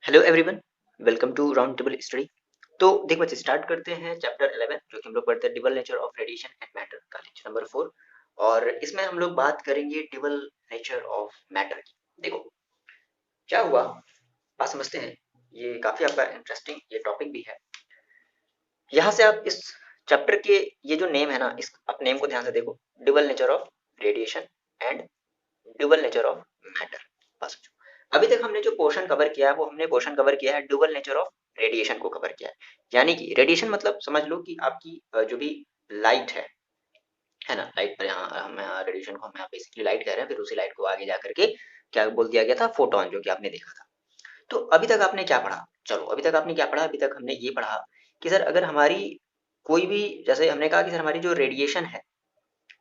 Hello everyone, welcome to Round Table Study. तो देखो बच्चे, स्टार्ट करते हैं चैप्टर 11 जो कि हम लोग पढ़ते हैं double nature of radiation and matter का लेक्चर नंबर 4। और इसमें हम लोग बात करेंगे डबल नेचर ऑफ मैटर की। देखो क्या हुआ, बात समझते हैं। ये काफी आपका इंटरेस्टिंग ये टॉपिक भी है। यहाँ से आप इस चैप्टर के ये जो नेम है ना, इस आप नेम को ध्यान से देखो, double nature of radiation and dual nature of matter. बस अभी तक हमने जो पोर्शन कवर किया है वो हमने पोर्शन कवर किया है डुअल नेचर ऑफ रेडिएशन को कवर किया है। यानी कि रेडिएशन मतलब समझ लो कि आपकी जो भी लाइट है ना, लाइट पर यहाँ हम रेडिएशन को हम यहाँ बेसिकली लाइट कह रहे हैं, फिर उसी लाइट को आगे जा करके क्या बोल दिया गया था, फोटोन, जो कि आपने देखा था। तो अभी तक आपने क्या पढ़ा, चलो अभी तक आपने क्या पढ़ा, अभी तक हमने ये पढ़ा कि सर अगर हमारी कोई भी, जैसे हमने कहा कि सर हमारी जो रेडिएशन है,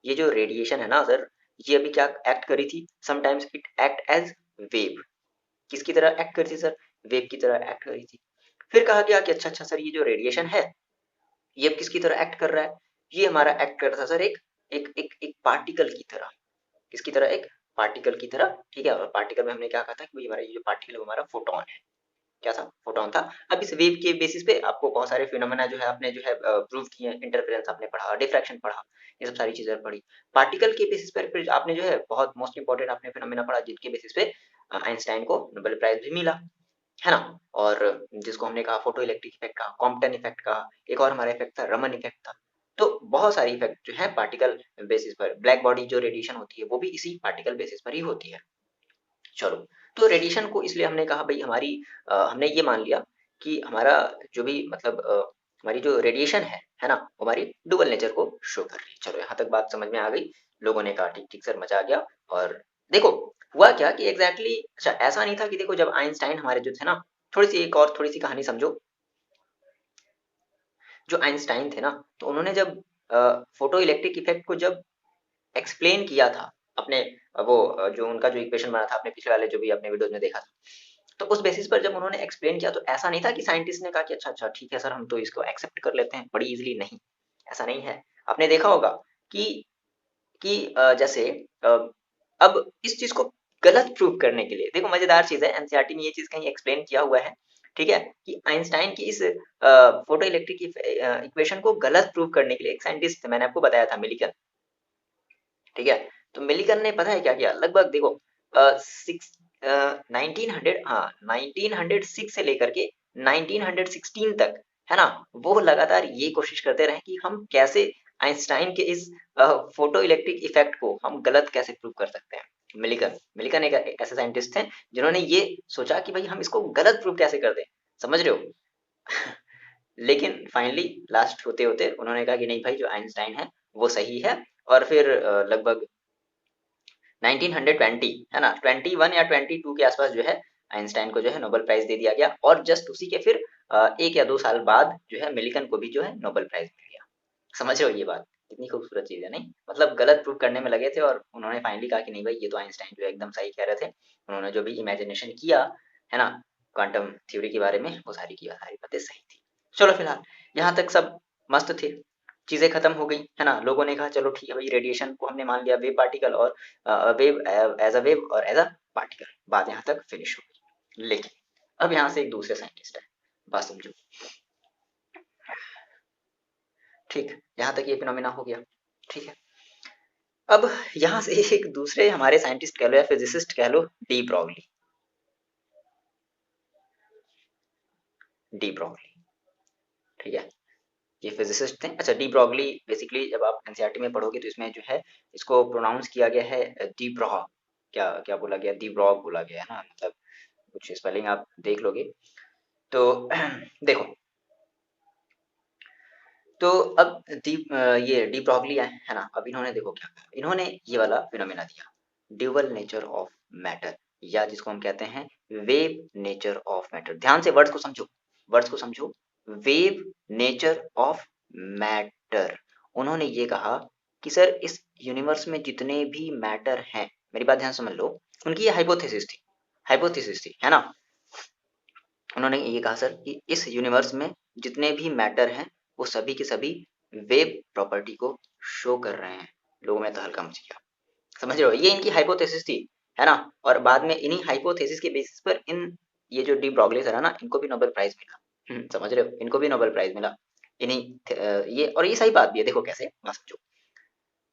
ये जो रेडिएशन है ना सर, ये अभी क्या एक्ट करी थी, sometimes it act as wave. किसकी तरह एक्ट करी थी सर, वेव की तरह एक्ट करी थी। फिर कहा गया कि अच्छा अच्छा सर, ये जो रेडिएशन है ये अब किसकी तरह एक्ट कर रहा है, ये हमारा एक्ट कर रहा था सर एक एक एक एक पार्टिकल की तरह। किसकी तरह, एक पार्टिकल की तरह, ठीक है। और पार्टिकल में हमने क्या कहा था कि भाई हमारा ये जो पार्टिकल है वो हमारा फोटोन है। क्या था, फोटोन था। अब इस वेव के बेसिस पे आपको बहुत सारे फिनोमेना जो है आपने जो है प्रूव किए, इंटरफेरेंस आपने पढ़ा, डिफ्रैक्शन पढ़ा, ये सब सारी चीजें पढ़ी। पार्टिकल के बेसिस पर फिर आपने जो है बहुत मोस्ट इंपॉर्टेंट आपने फिनोमेना पढ़ा, जिनके बेसिस पे आइंस्टाइन को नोबेल प्राइज भी मिला, है ना। और जिसको हमने कहा फोटो इलेक्ट्रिक इफेक्ट कहा, कॉम्पटन इफेक्ट कहा, एक और हमारा इफेक्ट था रमन इफेक्ट था। तो बहुत सारी इफेक्ट जो है पार्टिकल बेसिस पर, ब्लैक बॉडी जो रेडिएशन होती है वो भी इसी पार्टिकल बेसिस पर ही होती है। चलो, तो रेडिएशन को इसलिए हमने कहा भाई हमारी हमने ये मान लिया कि हमारा जो भी मतलब हमारी जो रेडिएशन है ना, वो हमारी डुअल नेचर को शो कर रही है। चलो यहाँ तक बात समझ में आ गई, लोगों ने कहा ठीक ठीक सर, मजा आ गया। और देखो हुआ क्या कि एग्जैक्टली अच्छा ऐसा नहीं था कि देखो जब आइंस्टाइन हमारे जो थे ना, थोड़ी सी एक और थोड़ी सी कहानी समझो। जो आइंस्टाइन थे ना, तो उन्होंने जब फोटो इलेक्ट्रिक इफेक्ट को जब एक्सप्लेन किया था अपने वो जो उनका जो इक्वेशन बना था, आपने पिछले वाले जो भी अपने वीडियोज में देखा था, तो उस बेसिस पर जब उन्होंने एक्सप्लेन किया तो ऐसा नहीं था कि साइंटिस्ट ने कहा कि अच्छा अच्छा ठीक है सर हम तो इसको एक्सेप्ट कर लेते हैं बड़ी इजीली, नहीं, ऐसा नहीं है। आपने देखा होगा कि जैसे अ, अब इस चीज को गलत प्रूव करने के लिए, देखो मजेदार चीज है, एनसीईआरटी में ये चीज कहीं एक्सप्लेन किया हुआ है, ठीक है, कि आइंस्टाइन की इस फोटो इलेक्ट्रिक इक्वेशन को गलत प्रूव करने के लिए एक साइंटिस्ट, मैंने आपको बताया था, मिलिकन, ठीक है। तो मिलिकन ने पता है क्या किया, लगभग देखो सिक्स 1900, हाँ 1906 से लेकर के 1916 तक, है ना, वो लगातार ये कोशिश करते रहे कि हम कैसे आइंस्टाइन के इस फोटो इलेक्ट्रिक इफेक्ट को हम गलत कैसे प्रूव कर सकते हैं। मिलिकन मिलिकन एक ऐसे साइंटिस्ट थे जिन्होंने ये सोचा कि भाई हम इसको गलत प्रूव कैसे कर दें, समझ रहे हो। लेकिन फाइनली लास्ट होते होते उन्होंने कहा कि नहीं भाई, जो आइंस्टाइन है वो सही है। और फिर लगभग 1920, है ना, 21 या 22 के आसपास जो है आइंस्टाइन को जो है नोबेल प्राइज दे दिया गया। और जस्ट उसी के फिर 1 या 2 साल बाद जो है मिलिकन को भी जो है नोबेल प्राइज मिल गया। समझ रहे हो ये बात, कितनी खूबसूरत चीज है, नहीं, मतलब गलत प्रूव करने में लगे थे और उन्होंने फाइनली कहा कि नहीं भाई, ये तो आइंस्टाइन जो है एकदम सही कह रहे थे। उन्होंने जो भी इमेजिनेशन किया, है ना, क्वांटम थ्योरी के बारे में, वो सारी की सारी बातें सही थी। चलो फिलहाल यहाँ तक सब मस्त थे, चीजें खत्म हो गई, है ना। लोगों ने कहा चलो ठीक है भाई, रेडिएशन को हमने मान लिया वेव पार्टिकल, और वेव एज अ वेव और एज अ पार्टिकल, बात यहाँ तक फिनिश हो गई। लेकिन अब यहाँ से एक दूसरे साइंटिस्ट है, बात समझो। ठीक, यहाँ तक ये फिनोमेना हो गया, ठीक है। अब यहाँ से एक दूसरे हमारे साइंटिस्ट कह लो या फिजिसिस्ट कह लो, डी ब्रॉगली। डी ब्रॉगली, ठीक है, ये फिजिसिस्ट थे। अच्छा, डी ब्रॉगली बेसिकली जब आप एनसीईआरटी में पढ़ोगे तो इसमें जो है इसको प्रोनाउंस किया गया है डी ब्रॉग, क्या क्या बोला गया, डी ब्रॉग बोला गया है ना, मतलब कुछ स्पेलिंग आप देख लोगे तो देखो। तो अब ये डी ब्रॉगली है ना, अब इन्होंने देखो क्या कहा, इन्होंने ये वाला फिनोमेना दिया, ड्यूअल नेचर ऑफ मैटर, या जिसको हम कहते हैं वेव नेचर ऑफ मैटर। ध्यान से वर्ड्स को समझो, वर्ड्स को समझो, वेव नेचर ऑफ मैटर। उन्होंने ये कहा कि सर इस यूनिवर्स में जितने भी मैटर हैं, मेरी बात ध्यान से समझ लो, उनकी ये हाइपोथेसिस थी, हाइपोथेसिस थी, है ना। उन्होंने ये कहा सर कि इस यूनिवर्स में जितने भी मैटर हैं वो सभी के सभी वेव प्रॉपर्टी को शो कर रहे हैं। लोगों में तो हल्का मच गया, समझ रहे हो, ये इनकी हाइपोथेसिस थी, है ना। और बाद में इन्हीं हाइपोथेसिस के बेसिस पर इन ये जो डी ब्रॉगली सर है ना, इनको भी नोबेल प्राइज मिला। समझ रहे हो, इनको भी नोबेल प्राइज मिला इन्हीं ये, और ये सही बात भी है। देखो कैसे, बात समझो।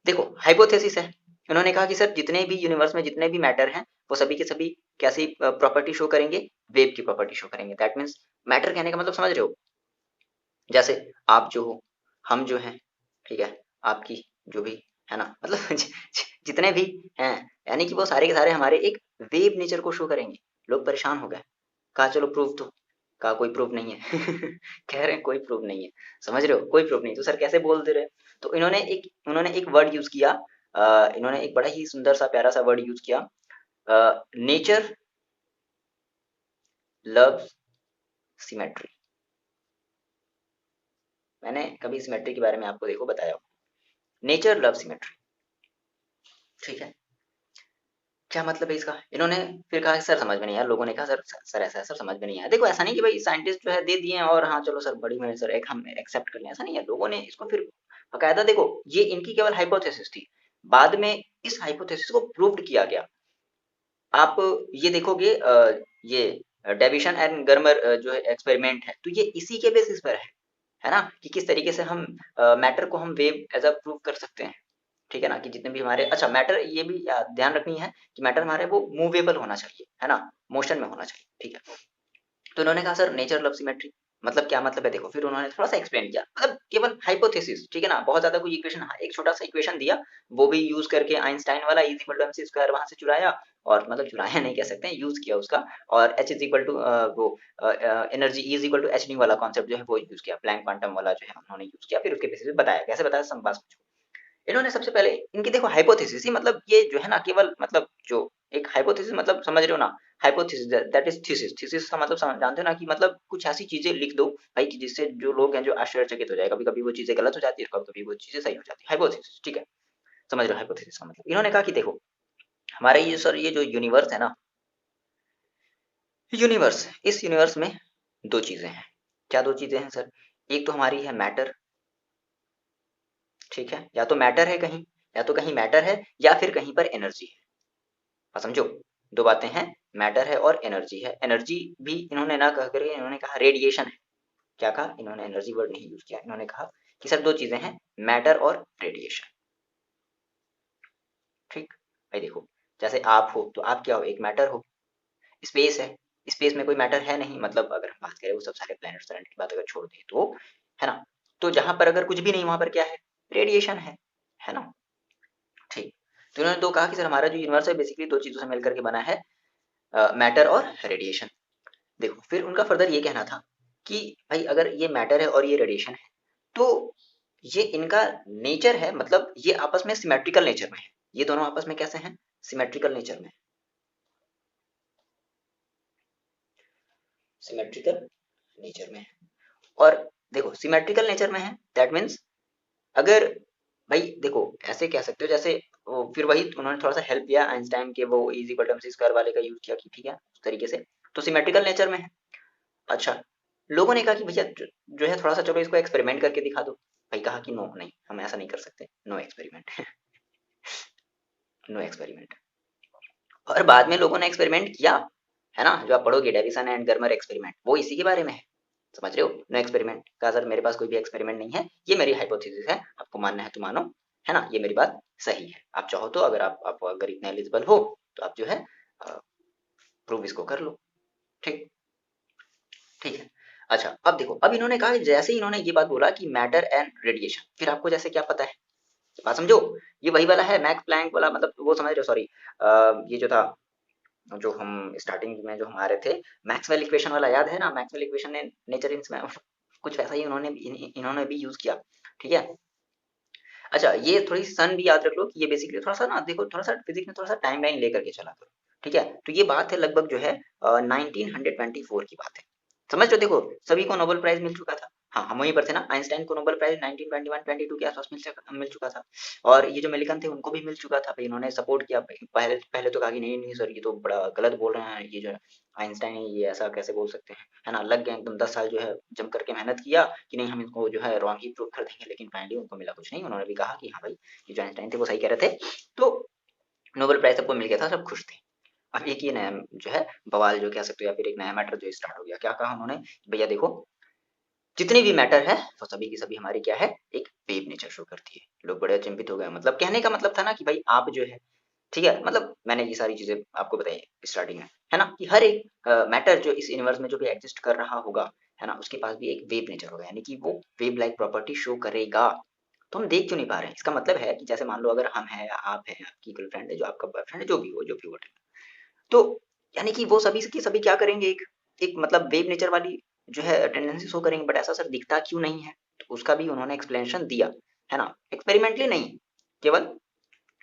देखो हाइपोथेसिस है, उन्होंने कहा कि सर जितने भी यूनिवर्स में जितने भी मैटर हैं वो सभी के सभी कैसी प्रॉपर्टी शो करेंगे, वेव की प्रॉपर्टी शो करेंगे। दैट मीन्स मैटर कहने का मतलब समझ रहे हो, जैसे आप जो हो, हम जो हैं, ठीक है, आपकी जो भी है ना, मतलब जितने भी हैं, यानी कि वो सारे के सारे हमारे एक वेव नेचर को शो करेंगे। लोग परेशान हो गए, कहा चलो प्रूफ दो, कहा कोई प्रूफ नहीं है। कह रहे हैं कोई प्रूफ नहीं है, समझ रहे हो, कोई प्रूफ नहीं, तो सर कैसे बोल दे रहे? तो उन्होंने एक वर्ड यूज किया, इन्होंने एक बड़ा ही सुंदर सा प्यारा सा वर्ड यूज किया, नेचर लव्स सिमेट्री। मैंने कभी सिमेट्री के बारे में आपको देखो बताया, नेचर लव सिमेट्री, ठीक है। क्या मतलब है इसका? इन्होंने फिर कहा सर समझ में नहीं आया, लोगों ने कहा सर सर ऐसा है, सर समझ में नहीं आया। देखो ऐसा नहीं कि भाई साइंटिस्ट जो है दे दिए हैं और हाँ चलो सर बड़ी मेहनत सर एक हम एक्सेप्ट कर लें, ऐसा नहीं है। लोगों ने इसको फिर बकायदा, देखो ये इनकी केवल हाइपोथेसिस थी, बाद में इस हाइपोथेसिस को प्रूव्ड किया गया। आप ये देखोगे ये डेविसन एंड गर्मर जो है एक्सपेरिमेंट है, तो ये इसी के बेसिस पर है ना, कि किस तरीके से हम मैटर को हम वेव एज अ प्रूव कर सकते हैं, ठीक है ना, कि जितने भी हमारे, अच्छा मैटर ये भी ध्यान रखनी है कि मैटर हमारे वो मूवेबल होना चाहिए, है ना, मोशन में होना चाहिए, ठीक है। तो उन्होंने कहा सर नेचर लव सिमेट्री मतलब क्या मतलब है, देखो फिर उन्होंने थोड़ा सा एक्सप्लेन किया, मतलब केवल हाइपोथेसिस, ठीक है ना, बहुत ज्यादा कोई इक्वेशन, हाँ एक छोटा सा इक्वेशन दिया, वो भी यूज करके आइंस्टाइन वाला is equal to m c square वहां से चुराया, और मतलब चुराया नहीं कह सकते हैं, यूज किया उसका, और एच इज इक्वल टू वो energy is equal to h d वाला कॉन्सेप्ट जो है वो यूज किया, प्लैंक क्वांटम वाला जो है उन्होंने यूज किया, फिर उसके बेसिस पे बताया, कैसे बताया सब बात समझो। इन्होंने सबसे पहले इनकी देखो हाइपोथेसिस ही, मतलब ये जो है ना केवल, मतलब जो एक हाइपोथेसिस मतलब समझ रहे हो ना, hypothesis that is thesis, thesis का मतलब जानते हो ना, कि मतलब कुछ ऐसी चीजें लिख दो भाई कि जिससे जो लोग हैं जो आश्चर्यचकित हो जाए, कभी कभी वो चीजें गलत हो जाती है, कभी कभी वो चीजें सही हो जाती है, हाइपोथेसिस, ठीक है। समझ रहे हो हाइपोथेसिस का मतलब? इन्होंने कहा कि देखो हमारे ये सर ये जो यूनिवर्स है ना, यूनिवर्स, इस यूनिवर्स में दो चीजें हैं। क्या दो चीजें हैं सर? एक तो हमारी है मैटर, ठीक है, या तो मैटर है कहीं, या तो कहीं मैटर है, या फिर कहीं पर एनर्जी है। बात समझो, दो बातें हैं, मैटर है और एनर्जी है। एनर्जी भी इन्होंने ना कह करके इन्होंने कहा रेडिएशन है। क्या कहा इन्होंने? एनर्जी वर्ड नहीं यूज किया, इन्होंने कहा कि सर दो चीजें हैं, मैटर और रेडिएशन, ठीक। भाई देखो, जैसे आप हो तो आप क्या हो, एक मैटर हो। स्पेस है, स्पेस में कोई मैटर है नहीं, मतलब अगर हम बात करें वो सब सारे प्लैनेट्स प्लैनेट की बात अगर छोड़ दें तो, है ना, तो जहां पर अगर कुछ भी नहीं वहां पर क्या है, रेडिएशन है ना, ठीक। तो इन्होंने दो कहा कि सर हमारा जो यूनिवर्स है बेसिकली दो चीजों से मिलकर के बना है, मैटर और रेडिएशन। देखो फिर उनका फर्दर ये कहना था कि भाई अगर ये मैटर है और ये रेडिएशन है, तो ये इनका नेचर है, मतलब ये आपस में सिमेट्रिकल नेचर में है। ये दोनों आपस में कैसे हैं? सिमेट्रिकल नेचर में, सिमेट्रिकल नेचर में है। और देखो सिमेट्रिकल नेचर में है, दैट मीन्स अगर, भाई देखो ऐसे कह सकते हो जैसे फिर वही उन्होंने थोड़ा सा हेल्प किया आइंस्टाइन के वो is equal to m c square वाले का यूज किया कि ठीक है उस तरीके से, तो सिमेट्रिकल नेचर में है। अच्छा, लोगों ने कहा कि भैया जो है थोड़ा सा चलो इसको एक्सपेरिमेंट करके दिखा दो। भाई कहा कि नो, नहीं हम ऐसा नहीं कर सकते, नो एक्सपेरिमेंट। Know experiment. और बाद में लोगों ने एक्सपेरिमेंट किया, है ना, जो आप पढ़ोगे डेविसन एंड गर्मर एक्सपेरिमेंट, वो इसी के बारे में है। समझ रहे हो, नो एक्सपेरिमेंट कहा सर मेरे पास कोई भी एक्सपेरिमेंट नहीं है, ये मेरी हाइपोथेसिस है, आपको मानना है तो मानो, है ना, ये मेरी बात सही है, आप चाहो तो अगर आप अगर इतने एलिजिबल हो तो आप जो है प्रूव इसको कर लो, ठीक, ठीक है। अच्छा अब देखो, अब इन्होंने कहा जैसे ही इन्होंने ये बात बोला कि मैटर एंड रेडिएशन, फिर आपको जैसे क्या पता है, बात समझो, ये वही वाला है मैक्स प्लैंक वाला, मतलब वो समझ रहे हो, सॉरी ये जो था, जो हम स्टार्टिंग में जो हमारे थे, मैक्सवेल इक्वेशन वाला याद है ना, मैक्सवेल इक्वेशन ने नेचर इन कुछ वैसा ही इन्होंने भी यूज किया, ठीक है। अच्छा ये थोड़ी सन भी याद रख लो कि ये बेसिकली थोड़ा सा ना, देखो थोड़ा सा फिजिक्स में थोड़ा सा टाइम लाइन लेकर के चला करो, ठीक है। तो ये बात है लगभग जो है 1924 की बात है, समझ लो, देखो सभी को नोबेल प्राइज मिल चुका था, हाँ हम वहीं पर थे ना, आइंस्टाइन को नोबेल प्राइज 1921-22 के आसपास मिल चुका था, और ये जो मिलिकन थे उनको भी मिल चुका था, भाई इन्होंने सपोर्ट किया, पहले पहले तो कहा कि नहीं नहीं सर ये तो बड़ा गलत बोल रहे हैं, ये जो आइंस्टाइन है ये ऐसा कैसे बोल सकते हैं, है ना, लग गए एकदम 10 साल जो है जम करके मेहनत किया कि नहीं हम इनको जो है रॉन्ग ही प्रूव कर देंगे, लेकिन फाइनली उनको मिला कुछ नहीं, उन्होंने भी कहा कि हाँ भाई ये जो आइंस्टाइन थे वो सही कह रहे थे, तो नोबेल प्राइज सबको मिल गया था, सब खुश थे। अब एक ये नया जो है बवाल जो कह सकते हो या फिर एक नया मैटर जो स्टार्ट हो गया। क्या कहा उन्होंने, भैया देखो जितनी भी मैटर है वो सभी की सभी हमारी क्या है, एक वेव नेचर शो करती है। लोग बड़े अचंभित हो गए, मतलब कहने का मतलब था ना कि भाई आप जो है, ठीक है, मतलब मैंने ये सारी चीजें आपको बताई स्टार्टिंग में, है ना, कि हर एक मैटर जो इस यूनिवर्स में जो भी एग्जिस्ट कर रहा होगा, है ना, उसके पास भी एक वेव नेचर होगा, यानी कि वो वेव लाइक प्रॉपर्टी शो करेगा। तो हम देख क्यों नहीं पा रहे हैं, इसका मतलब है कि जैसे मान लो अगर हम हैं, आप हैं, आपकी गर्लफ्रेंड है, जो आपका बॉयफ्रेंड है, जो भी हो, जो भी हो, तो यानी कि वो सभी के सभी क्या करेंगे, एक एक मतलब वेव नेचर वाली जो है टेंडेंसी शो करेंगे, बट ऐसा सर दिखता क्यों नहीं है, तो उसका भी उन्होंने एक्सप्लेनेशन दिया, है ना, एक्सपेरिमेंटली नहीं, केवल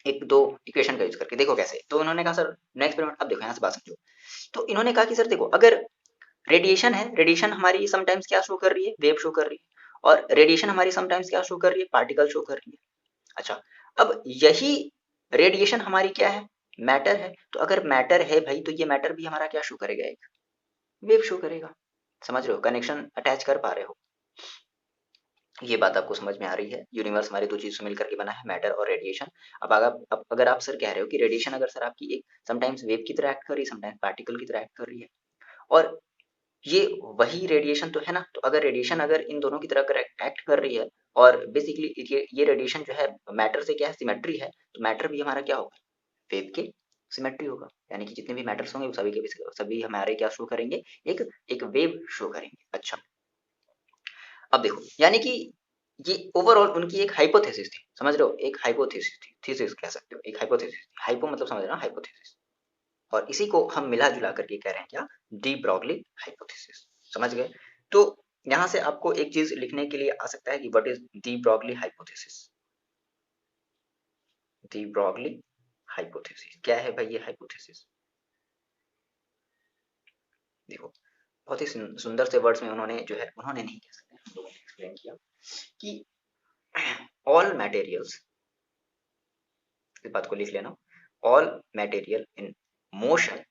एक दो इक्वेशन का यूज करके। देखो कैसे, तो उन्होंने कहा सर नेक्स्ट एक्सपेरिमेंट, अब देखो यहाँ से बात समझो। तो इन्होंने कहा कि सर देखो, अगर रेडिएशन है, रेडिएशन हमारी समटाइम्स क्या शो कर रही है, वेव शो कर रही है, और रेडिएशन हमारी समटाइम्स क्या शो कर रही है, पार्टिकल शो कर रही है। अच्छा, अब यही रेडिएशन हमारी क्या है, मैटर है, तो अगर मैटर है भाई, तो ये मैटर भी हमारा क्या शो करेगा, एक वेव शो करेगा। समझ रहे हो, कनेक्शन अटैच कर पा रहे हो, ये बात आपको समझ में आ रही है। यूनिवर्स हमारी दो चीजों से मिलकर के बना है, मैटर और रेडिएशन। अब अगर आप सर कह रहे हो कि रेडिएशन अगर सर आपकी एक समटाइम्स वेव की तरह एक्ट कर रही है, समटाइम्स पार्टिकल की तरह एक्ट कर रही है, और ये वही रेडिएशन तो है ना, तो अगर रेडिएशन अगर इन दोनों की तरह एक्ट कर रही है, और बेसिकली ये रेडिएशन जो है मैटर से क्या है, सिमेट्री है, तो मैटर भी हमारा क्या होगा, वेव के सिमेट्री होगा, यानी कि जितने भी मैटर्स होंगे वो सभी के सभी हमारे क्या शो करेंगे, एक एक वेव शो करेंगे। अच्छा, अब देखो, यानी कि ये ओवरऑल उनकी एक हाइपोथेसिस थी, समझ रहे हो, एक हाइपोथेसिस थी, थीसिस कह सकते हो, एक हाइपोथेसिस, हाइपो मतलब समझ रहे हो, हाइपोथेसिस, और इसी को हम मिला जुला करके कह रहे हैं क्या, डी ब्रॉगली हाइपोथेसिस। समझ गए। तो यहां से आपको एक चीज लिखने के लिए आ सकता है कि what is de Broglie hypothesis. De Broglie hypothesis क्या है भाई, ये हाइपोथेसिस देखो, बहुत ही सुंदर से वर्ड्स में उन्होंने जो है, उन्होंने नहीं कह सकते, हम लोगों ने एक्सप्लेन किया कि ऑल मटेरियल्स, इस बात को लिख लेना, all material in motion,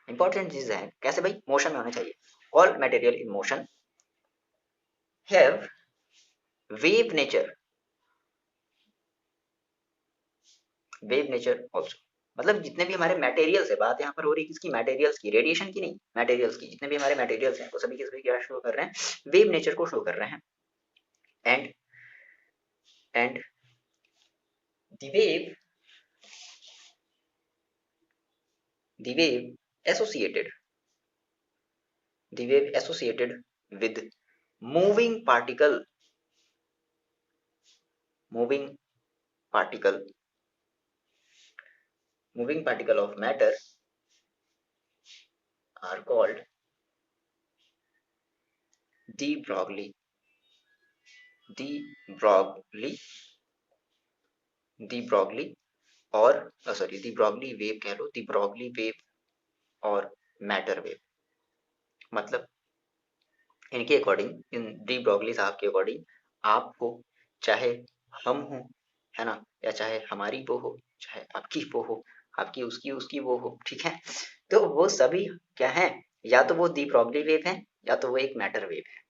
important चीज है, कैसे भाई, मोशन में होना चाहिए, all material in motion have wave nature, wave nature also, मतलब जितने भी हमारे मटेरियल्स है, बात यहाँ पर हो रही है किसकी, मटेरियल्स की, रेडिएशन की नहीं, मटेरियल्स की, जितने भी हमारे मटेरियल्स हैं वो सभी के सभी क्या शो कर रहे हैं, वेव नेचर को शो कर रहे हैं। And and the wave, the wave associated, the wave associated with moving particle, moving particle, moving particle of matter are called de Broglie, de Broglie, de Broglie और sorry दी Broglie wave कह लो, दी Broglie wave और matter wave, मतलब इनके according, इन दी Broglie साहब के according, आपको चाहे हम हो, है ना, या चाहे हमारी वो हो, चाहे आपकी वो हो, आपकी उसकी उसकी वो हो, ठीक है, तो वो सभी क्या है, या तो वो दी ब्रॉगली वेव है, या तो वो एक मैटर वेव है।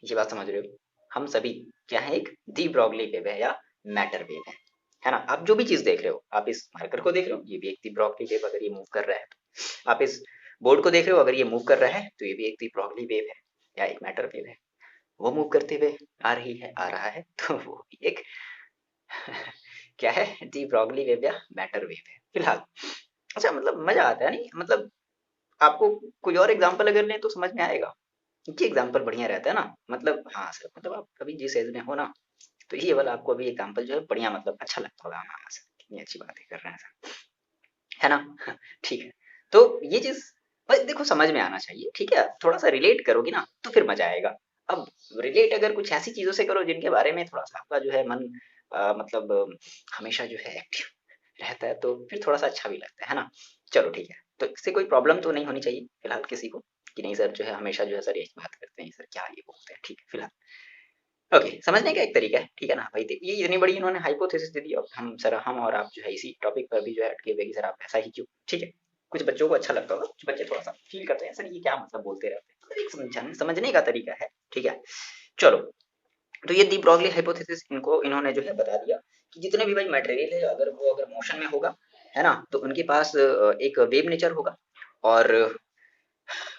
ये बात समझ रहे हो, हम सभी क्या है, एक दी ब्रॉगली वेव है या मैटर वेव है ना। आप जो भी चीज देख रहे हो, आप इस मार्कर को देख रहे हो, ये भी एक दी ब्रॉगली वेव, अगर ये मूव कर रहा है तो आप इस बोर्ड को देख रहे हो, अगर ये मूव कर रहा है तो ये भी एक दी ब्रॉगली वेव है या एक मैटर वेव है, वो मूव करते हुए आ रही है, आ रहा है, तो वो भी एक क्या है, दी ब्रॉगली वेव या मैटर वेव है फिलहाल। अच्छा, मतलब मजा आता है नहीं, मतलब आपको कोई और एग्जांपल अगर लें तो समझ में आएगा, ये एग्जाम्पल बढ़िया रहता है ना, मतलब हाँ सर, मतलब आप कभी जिस एज में हो ना, तो ये वाला आपको अभी एग्जाम्पल जो है बढ़िया, मतलब अच्छा लगता होगा, हाँ सर कितनी अच्छी बातें कर रहे हैं सर, है ना। ठीक है, तो ये चीज भाई देखो समझ में आना चाहिए, ठीक है, थोड़ा सा रिलेट करोगी ना तो फिर मजा आएगा। अब रिलेट अगर कुछ ऐसी चीजों से करो जिनके बारे में थोड़ा सा आपका जो है मन मतलब हमेशा जो है एक्टिव रहता है, तो फिर थोड़ा सा अच्छा भी लगता है ना। चलो ठीक है, तो इससे कोई प्रॉब्लम तो नहीं होनी चाहिए फिलहाल किसी को, कि नहीं सर जो है हमेशा जो है सर यही बात करते हैं, सर क्या ये बोलते हैं, ठीक है फिलहाल। ओके, समझने का एक तरीका है, ठीक है ना भाई, ये इतनी बड़ी इन्होंने हाइपोथेसिस दे दी, अब हम सर, हम और आप जो है इसी टॉपिक पर भी जो है अटके हुए कि सर आप ऐसा ही क्यों, ठीक है। कुछ बच्चों को अच्छा लगता होगा, कुछ बच्चे थोड़ा सा फील करते हैं सर ये क्या मतलब बोलते रहते हैं, तो एक समझने का तरीका है, ठीक है। चलो, तो ये दी ब्रॉगली हाइपोथेसिस इनको इन्होंने जो है बता दिया कि जितने भी भाई मटेरियल है, अगर वो अगर मोशन में होगा, है ना, तो उनके पास एक वेव नेचर होगा। और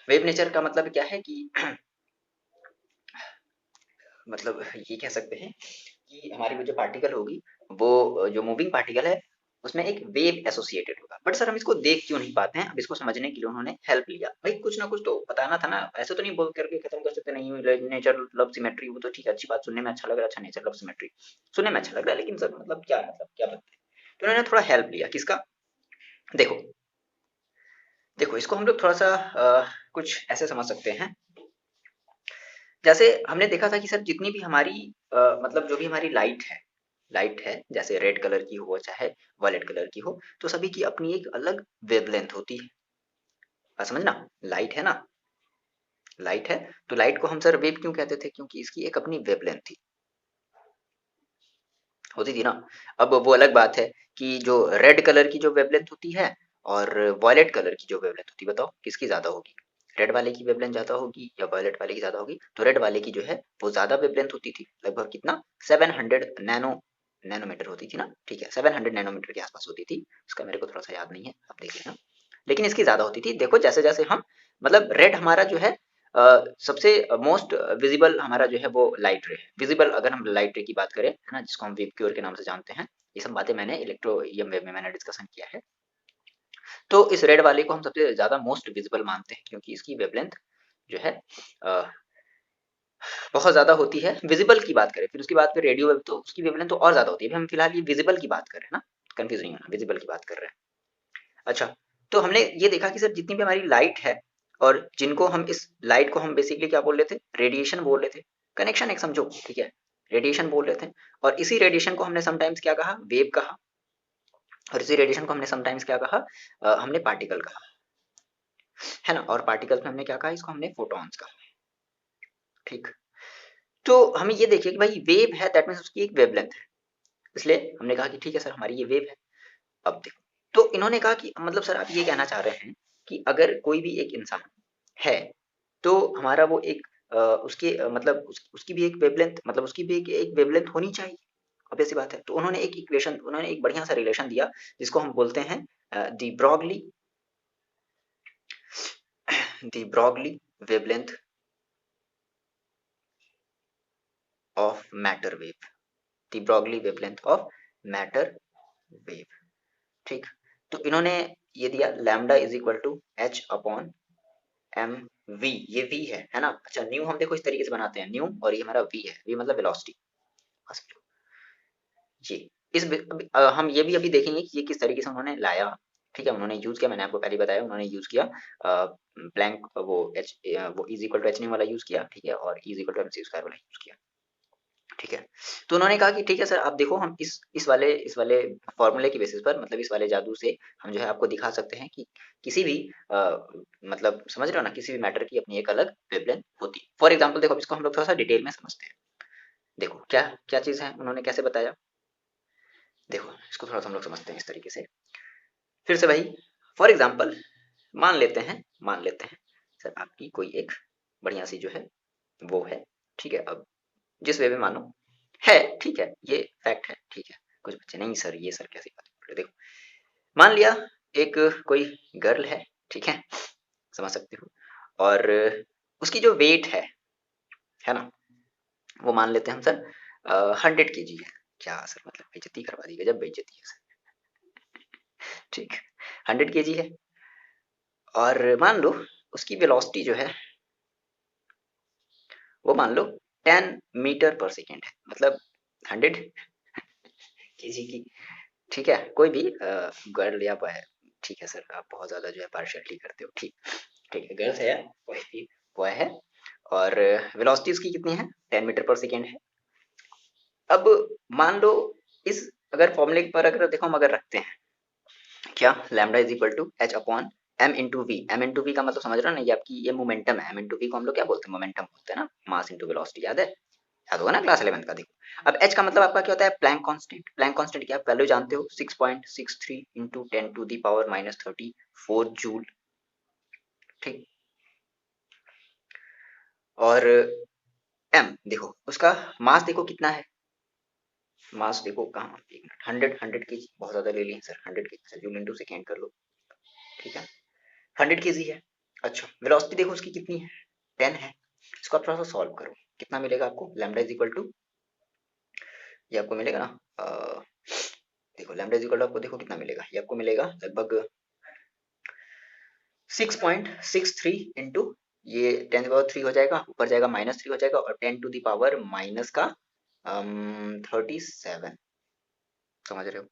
वेव नेचर का मतलब क्या है कि मतलब ये कह सकते हैं कि हमारी वो जो पार्टिकल होगी, वो जो मूविंग पार्टिकल है, उसमें एक वेव एसोसिएटेड होगा। बट सर हम इसको देख क्यों नहीं पाते हैं? अब इसको समझने के लिए उन्होंने हेल्प लिया। भाई कुछ ना कुछ तो बताना था ना, ऐसे तो नहीं बोल करके खत्म कर सकते। नहीं नेचर लव सिमेट्री, वो तो ठीक है, अच्छी बात, सुनने में अच्छा लग रहा है। अच्छा, नेचर लव सिमेट्री सुनने में अच्छा लग रहा है, लेकिन सर मतलब क्या बताते हैं? तो उन्होंने थोड़ा हेल्प लिया किसका? देखो, देखो इसको हम लोग थोड़ा सा कुछ ऐसे समझ सकते हैं। जैसे हमने देखा था कि सर जितनी भी हमारी मतलब जो भी हमारी लाइट है, जैसे रेड कलर की हो चाहे वायलेट कलर की हो, तो सभी की अपनी एक अलग वेवलेंथ होती है। बात समझना, लाइट है ना, लाइट है, तो लाइट को हम सर वेव क्यों कहते थे? क्योंकि इसकी एक अपनी वेवलेंथ थी, होती थी ना। अब वो अलग बात है कि जो रेड कलर की जो वेवलेंथ होती है और वॉयलेट कलर की जो वेवलेंथ होती है, बताओ किसकी ज्यादा होगी? रेड वाले की वेवलेंथ ज्यादा होगी या वॉयलेट वाले की ज्यादा होगी? तो रेड वाले की जो है वो ज्यादा वेवलेंथ होती थी, लगभग कितना, 700 नैनोमीटर होती थी ना, ठीक है, 700 नैनोमीटर के आसपास होती थी। उसका मेरे को थोड़ा सा याद नहीं है, आप देख लेना। लेकिन इसकी ज्यादा होती थी। देखो जैसे जैसे हम मतलब रेड हमारा जो है सबसे मोस्ट विजिबल हमारा जो है वो लाइट रे, विजिबल अगर हम लाइट रे की बात करें, है ना, जिसको हम वेव क्योर के नाम से जानते हैं। ये सब बातें मैंने इलेक्ट्रो ईएम वेव में मैंने डिस्कशन किया है। तो इस रेड वाले को हम सबसे ज्यादा मोस्ट विजिबल मानते हैं, क्योंकि इसकी वेवलेंथ जो है अ, बहुत ज्यादा होती है। विजिबल की बात करें, फिर उसकी बात करें रेडियो वेव, तो उसकी वेवलेंथ तो और ज्यादा होती है। अभी हम फिलहाल ये विजिबल की बात कर रहे हैं ना, कंफ्यूज नहीं होना, विजिबल की बात कर रहे हैं। अच्छा, तो हमने ये देखा कि सर जितनी भी हमारी लाइट है, और जिनको हम इस लाइट को हम बेसिकली क्या बोल रहे थे? रेडिएशन बोल रहे थे। कनेक्शन एक समझो, ठीक है, रेडिएशन बोल रहे थे। और इसी रेडिएशन को हमने समटाइम्स क्या कहा? वेव कहा। और इसी रेडिएशन को हमने समटाइम्स क्या कहा? हमने पार्टिकल कहा, है ना। और पार्टिकल्स में हमने क्या कहा? इसको हमने फोटॉन्स कहा, ठीक। तो हमें ये देखिए कि भाई वेव है, दैट मीन्स उसकी एक वेवलेंथ है, इसलिए हमने कहा कि ठीक है सर हमारी ये वेव है। अब देखो, तो इन्होंने कहा कि मतलब सर आप ये कहना चाह रहे हैं कि अगर कोई भी एक इंसान है, तो हमारा वो एक उसके मतलब उसकी भी एक वेवलेंथ, मतलब उसकी भी एक वेवलेंथ होनी चाहिए। अब ऐसी बात है, तो उन्होंने एक इक्वेशन, उन्होंने एक बढ़िया सा रिलेशन दिया, जिसको हम बोलते हैं de Broglie, de Broglie wavelength of matter wave, de Broglie wavelength of matter wave, ठीक। तो इन्होंने ये दिया lambda is equal to h upon m v, ये वी है ना। अच्छा, न्यू हम देखो इस तरीके से बनाते हैं, न्यू, और ये हमारा वी है, वी मतलब वेलोसिटी। ये हम ये भी अभी देखेंगे कि ये किस तरीके से उन्होंने लाया, ठीक है। उन्होंने यूज किया, मैंने आपको पहले बताया, उन्होंने यूज किया ब्लैंक वो एच, वो is equal to h nu वाला यूज किया, ठीक है, और is equal to m c square वाला यूज किया, ठीक है। तो उन्होंने कहा कि ठीक है सर, आप देखो हम इस वाले फॉर्मूले की बेसिस पर, मतलब इस वाले जादू से हम जो है आपको दिखा सकते हैं कि किसी भी मतलब समझ रहे हो ना, किसी भी मैटर की अपनी एक अलग वेवलेंथ होती है। फॉर एग्जांपल देखो, अब इसको हम लोग थोड़ा सा डिटेल में समझते हैं। देखो क्या क्या चीज़ है, उन्होंने कैसे बताया, देखो इसको थोड़ा सा हम लोग समझते हैं इस तरीके से। फिर से भाई, फॉर एग्जांपल मान लेते हैं सर आपकी कोई एक बढ़िया सी जो है वो है, ठीक है। अब जिस वे में मानो है, ठीक है, ये फैक्ट है, ठीक है। कुछ बच्चे नहीं सर, ये सर कैसी बात बोल रहे, देखो मान लिया एक कोई गर्ल है, ठीक है, समझ सकते हो, और उसकी जो वेट है ना, वो मान लेते हैं हम सर 100 kg है। क्या सर, मतलब बेइज्जती करवा दी, गजब बेइज्जती है सर, ठीक। 100 kg है, और मान लो उसकी वेलोसिटी जो है वो मान लो 10 मीटर पर सेकेंड है, मतलब 100 kg की, ठीक है। कोई भी गर्ल या बॉय, ठीक है सर, आप बहुत ज्यादा जो है पार्शियलिटी करते हो, ठीक, ठीक है, गर्ल्स है या कोई भी बॉय है, और वेलोसिटी उसकी कितनी है? 10 मीटर पर सेकेंड है। अब मान लो इस अगर फॉर्मूले पर अगर देखो हम अगर रखते हैं क्या, lambda is equal to h upon m into v, m into v का मतलब समझ रहे हो ना, ये आपकी ये मोमेंटम है, एम इंटू वी को हम लोग क्या बोलते हैं? मोमेंटम बोलते हैं ना, मास इंटू वेलोसिटी, याद है? याद होगा ना क्लास 11 का, देखो। अब एच का मतलब आपका क्या होता है? Planck constant. प्लैंक कांस्टेंट क्या आप वैल्यू जानते हो? 6.63 into 10 to the power -34 joule, ठीक। और एम देखो उसका मास देखो कितना है, मास देखो कहाँ, एक मिनट, 100 kg बहुत ज्यादा ले लिए sir, 100 kg joule into second कर लो, ठीक है, 100 kg है। अच्छा वेलोसिटी देखो उसकी कितनी है, 10 है। इसको आप थोड़ा सा सॉल्व करो, कितना मिलेगा आपको, लैम्डा इज इक्वल टू, ये आपको मिलेगा ना, देखो लैम्डा इज इक्वल टू आपको देखो कितना मिलेगा, ये आपको मिलेगा लगभग 6.63 इंटू, ये 10 की पावर 3 हो जाएगा, ऊपर जाएगा -3 हो जाएगा, और 10 टू द पावर माइनस का 37, समझ रहे हो।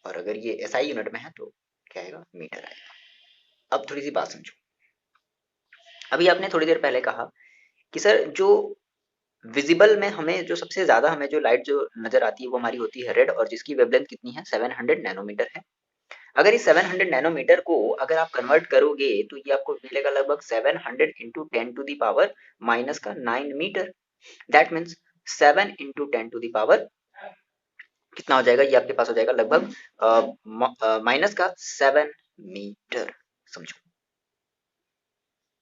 और अगर ये एसआई यूनिट में है तो क्या आएगा, मीटर आएगा। अब थोड़ी सी बात समझो, अभी आपने थोड़ी देर पहले कहा कि सर जो विजिबल में हमें जो सबसे ज्यादा हमें जो लाइट जो नजर आती है वो हमारी होती है रेड, और जिसकी वेवलेंथ कितनी है, 700 नैनोमीटर है। अगर इस 700 नैनोमीटर को अगर आप कन्वर्ट करोगे तो ये आपको मिलेगा लगभग 700 into 10 to the power minus का 9 metre. That means 7 into 10 to the power कितना हो जाएगा, ये आपके पास हो जाएगा लगभग माइनस का 7 मीटर। समझो,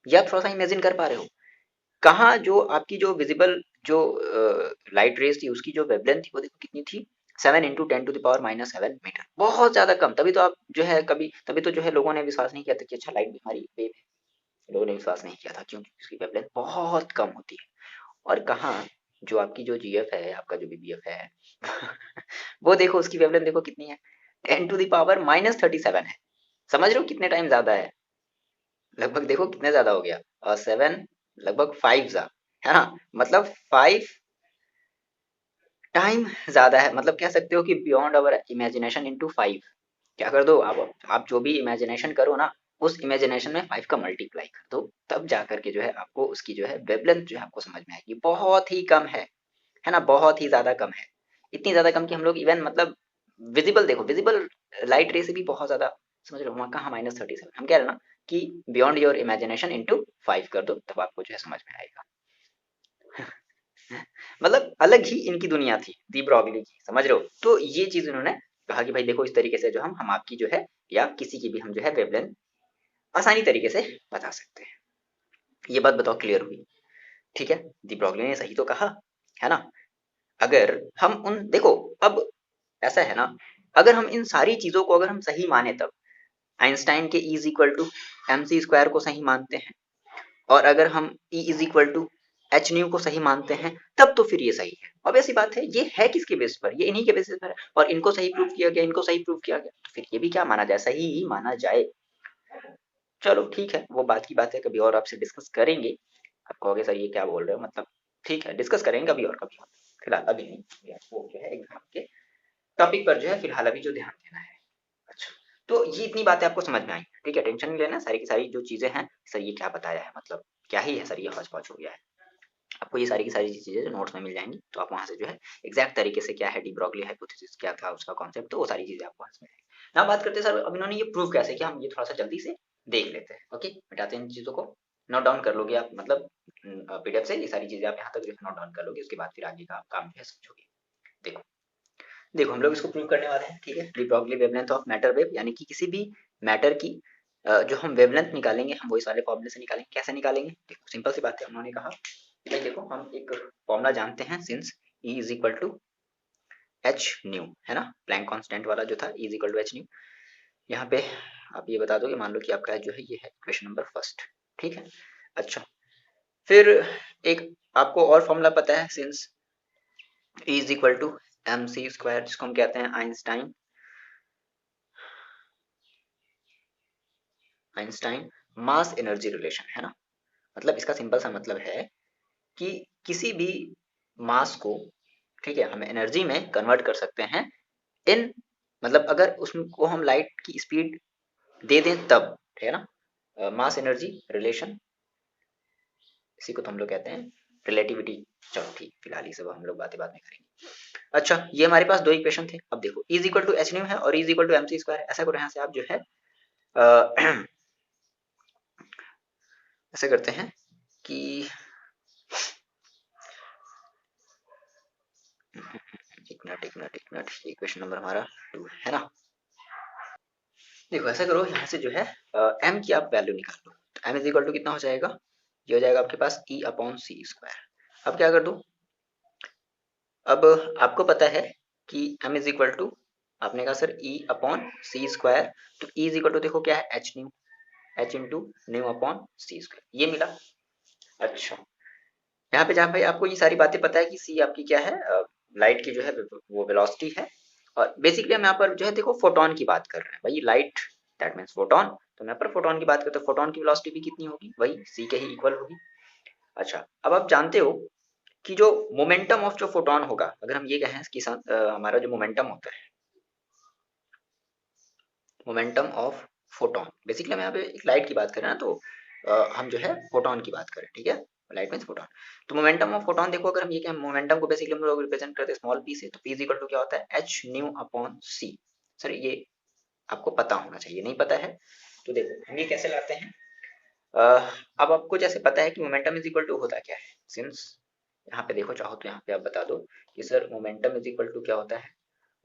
ये आप थोड़ा सा इमेजिन कर पा रहे हो, कहाँ जो आपकी जो विजिबल जो लाइट रेज थी उसकी जो वेवलेंथ थी वो देखो कितनी थी, 7 into 10 to the power -7 metre, बहुत ज्यादा कम। तभी तो आप जो है कभी, तभी तो जो है लोगों ने विश्वास नहीं किया था कि अच्छा लाइट भी हमारी वेव है, लोगों ने विश्वास नहीं किया था क्योंकि उसकी वेवलेंथ बहुत कम होती है। और कहाँ जो आपकी जो जीएफ है, आपका जो बीबीएफ है वो देखो उसकी वेवलेंथ देखो कितनी है, 10 टू द पावर -37 है। समझ रहे हो कितने टाइम ज्यादा है, लगभग देखो कितने ज्यादा हो गया, और 7 लगभग 5 जा, है ना, मतलब 5 टाइम ज्यादा है। मतलब कह सकते हो कि बियॉन्ड अवर इमेजिनेशन इनटू 5। क्या कर दो आप जो भी इमेजिनेशन करो ना, उस इमेजिनेशन में 5 का मल्टीप्लाई कर दो, तब जा करके जो है आपको उसकी जो है वेवलेंथ जो है आपको समझ में आएगी। बहुत ही कम है ना, बहुत ही ज्यादा कम है, इतनी ज्यादा कम कि हम लोग इवन मतलब विजिबल देखो, विजिबल लाइट रे से भी बहुत ज्यादा, समझ रहे हो, वहाँ कहाँ -37, हम कह रहे हैं ना कि बियॉन्ड योर इमेजिनेशन इनटू 5 कर दो, तब आपको जो है समझ में आएगा। मतलब अलग ही इनकी दुनिया थी दी ब्रॉगली की, समझ रहे हो। तो ये चीज इन्होंने कहा कि भाई देखो इस तरीके से जो हम आपकी जो है या किसी की भी हम जो है वेवलेंथ आसानी तरीके से बता सकते हैं। ये बात बताओ क्लियर हुई, ठीक है, दी ब्रॉगली ने सही तो कहा, है ना। अगर हम उन देखो, अब ऐसा है ना, अगर हम इन सारी चीजों को अगर हम सही माने, तब आइंस्टाइन के E is equal to m c square को सही मानते हैं, और अगर हम E is equal to h nu को सही मानते हैं, तब तो फिर ये सही है। अब ऐसी बात है, ये है किसके बेसिस पर, ये इन्हीं के बेसिस पर है, और इनको सही प्रूव किया गया, इनको सही प्रूव किया गया, तो फिर ये भी क्या माना जाए, सही ही माना जाए। चलो ठीक है, वो बात की बात है, कभी और आपसे डिस्कस करेंगे। आप कहोगे सर ये क्या बोल रहे हो, मतलब ठीक है डिस्कस करेंगे कभी और, कभी और, फिलहाल अभी नहीं, अभी आपको जो है एग्जाम के टॉपिक पर जो है फिलहाल अभी जो ध्यान देना है। अच्छा, तो ये इतनी बातें आपको समझ में आई, ठीक है, टेंशन नहीं लेना, सारी की सारी जो चीजें हैं, सर ये क्या बताया है, मतलब क्या ही है सर, ये हौच पौच हो गया है। आपको ये सारी की सारी चीजें जो नोट्स में मिल जाएंगी, तो आप वहां से जो है एग्जैक्ट तरीके से क्या है डी ब्रॉगली हाइपोथेसिस क्या था, उसका कॉन्सेप्ट, तो वो सारी चीजें आपको वहां से मिलेंगी। ना बात करते हैं सर अब इन्होंने ये प्रूव कैसे किया, हम ये थोड़ा सा जल्दी से देख लेते हैं। ओके, मिटाते हैं इन चीजों को, नोट डाउन कर लोगे आप, मतलब पीडीएफ से ये सारी चीजें आप यहाँ तक जो है नोट डाउन कर लोगे, उसके बाद फिर आगे का आप काम जो है समझोगे। देखो, देखो हम लोग इसको प्रूव करने वाले हैं, ठीक है, de Broglie wavelength of matter wave, यानी कि किसी भी मैटर की जो हम वेवलेंथ निकालेंगे, हम वो इस वाले फॉर्मूले से निकालेंगे। कैसे निकालेंगे, देखो सिंपल सी बात है, उन्होंने कहा भाई देखो हम एक फॉर्मूला जानते हैं, since E is equal to h nu, है ना, प्लैंक कांस्टेंट वाला जो था, E is equal to h nu. यहाँ पे आप ये बता दो कि मान लो कि आपका जो है ये है इक्वेशन नंबर फर्स्ट, ठीक है। अच्छा, फिर एक आपको और फॉर्मूला पता है, since E is equal to m c square, जिसको हम कहते हैं Einstein Einstein mass energy relation, है ना। मतलब इसका सिंपल सा मतलब है कि किसी भी मास को, ठीक है, हम एनर्जी में कन्वर्ट कर सकते हैं इन, मतलब अगर उसको हम लाइट की स्पीड दे दें तब, ठीक है ना, मास एनर्जी रिलेशन, इसी को तो हम लोग कहते हैं रिलेटिविटी। चलो ठीक, फिलहाल ये सब हम लोग बातें बाद में करेंगे। अच्छा, ये हमारे पास दो इक्वेशन थे। अब देखो is equal to h nu है और is equal to m c square, ऐसा करो यहाँ से आप जो है ऐसे करते हैं कि एक मिनट, ये क्वेश्चन नंबर हमारा 2 है ना। देखो ऐसा करो यहाँ से जो है m की आप वैल्यू निकाल लो, तो m इज इक्वल टू कितना हो जाएगा, ये हो जाएगा आपके पास E अपॉन सी स्क्वायर। अब क्या कर दो, अब आपको पता है कि m इज इक्वल टू, आपने कहा sir E upon c square, तो E इज इक्वल टू देखो क्या है h nu, h into nu upon c square, ये मिला। अच्छा, यहाँ पे जहाँ भाई आपको ये सारी बातें पता है कि सी आपकी क्या है, लाइट की जो है वो वेलोसिटी है। और बेसिकली हम यहाँ पर जो है देखो फोटोन की बात कर रहे हैं भाई, लाइट दैट मीन्स फोटोन, तो हम यहाँ पर फोटोन की बात करते हैं, फोटोन की वेलोसिटी भी कितनी होगी, वही सी के ही इक्वल होगी। अच्छा, अब आप जानते हो कि जो मोमेंटम ऑफ जो फोटोन होगा, अगर हम ये कहें कि हमारा जो मोमेंटम होता है, मोमेंटम ऑफ फोटोन, बेसिकली हम यहाँ पे एक लाइट की बात करें ना, तो हम जो है फोटोन की बात करें, ठीक है, लाइट मीन्स फोटोन। तो मोमेंटम ऑफ फोटोन देखो, अगर हम ये कहें मोमेंटम को बेसिकली हम लोग रिप्रेजेंट करते हैं स्मॉल पी से, तो पी इज इक्वल टू क्या होता है एच न्यू अपॉन सी। सर ये आपको पता होना चाहिए, नहीं पता है तो देखो हम ये कैसे लाते हैं। अब आपको जैसे पता है कि मोमेंटम इज इक्वल टू होता क्या है, सिंस यहाँ पे देखो चाहो तो यहाँ पे आप बता दो कि sir momentum is equal to क्या होता है,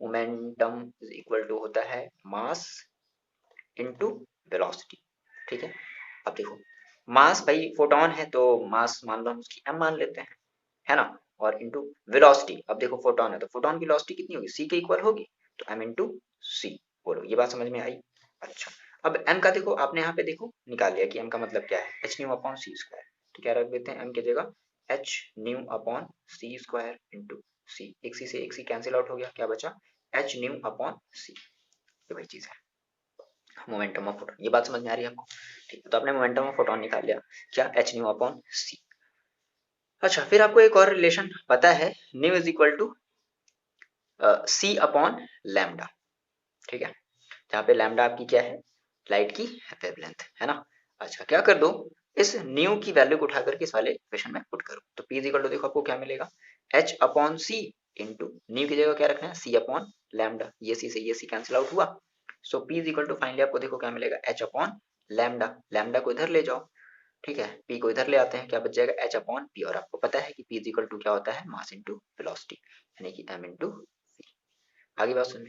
मोमेंटम इज इक्वल टू होता है मास इनटू वेलोसिटी, ठीक है। अब देखो मास भाई फोटोन है तो मास मान लो हम उसकी m मान लेते हैं, है ना, और इनटू वेलोसिटी, अब देखो फोटोन है तो फोटोन की वेलोसिटी कितनी होगी, c के इक्वल होगी, तो m इनटू c। बोलो ये बात समझ में आई। अच्छा, अब m का देखो आपने यहाँ पे देखो निकाल लिया कि m का मतलब क्या है h new upon c square, तो क्या रख देते हैं m की जगह h new upon c square into सी, एक सी से एक सी कैंसिल आउट हो गया, क्या बचा h न्यू अपॉन सी, ये वही चीज है मोमेंटम ऑफ फोटोन। ये बात समझ में आ रही है आपको, ठीक है, तो आपने मोमेंटम ऑफ फोटोन निकाल लिया, क्या एच न्यू अपॉन सी। अच्छा, फिर आपको एक और रिलेशन पता है, nu is equal to c upon lambda, ठीक है, जहाँ पे लैम्डा आपकी क्या है, लाइट की वेवलेंथ है ना। अच्छा, क्या कर दो, इस न्यू की वैल्यू को उठा करके इस वाले इक्वेशन में पुट करो, तो पी इज इक्वल टू देखो आपको क्या मिलेगा, एच अपॉन सी इंटू न्यू की जगह क्या रखना है सी अपॉन लैम्डा, ये सी से ये सी कैंसिल आउट हुआ, so p is equal to finally आपको देखो क्या मिलेगा एच अपॉन लैम्डा, लैम्डा को इधर ले जाओ, ठीक है, पी को इधर ले आते हैं, क्या बच जाएगा एच अपॉन पी, और आपको पता है कि पी इज इक्वल टू क्या होता है मास इंटू वेलोसिटी, यानी कि एम इंटू, आगे बात सुन,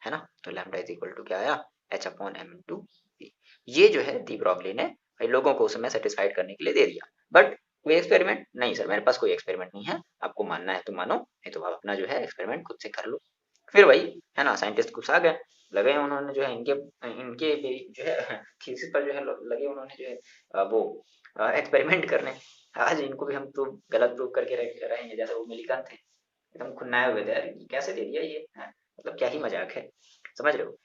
है ना, तो लैम्डा इज इक्वल टू क्या आया h upon m into p. ये जो है दी ब्रॉगली ने भाई लोगों को उसमें सेटिस्फाइड करने के लिए दे दिया, बट कोई एक्सपेरिमेंट नहीं सर, मेरे पास कोई एक्सपेरिमेंट नहीं है, आपको मानना है तो मानो, नहीं तो आप अपना जो है एक्सपेरिमेंट खुद से कर लो। फिर वही है ना, साइंटिस्ट कुछ आ गए, लगे उन्होंने जो है इनके इनके जो है थीसिस पर जो है लगे उन्होंने जो है वो एक्सपेरिमेंट करने, आज इनको भी हम तो गलत प्रूव करके रहेंगे, जैसे वो मिलीकंत थे एकदम खुन्नाए हुए थे, अरे ये कैसे दे दिया ये है? मतलब क्या ही मजाक है, समझ रहे हो।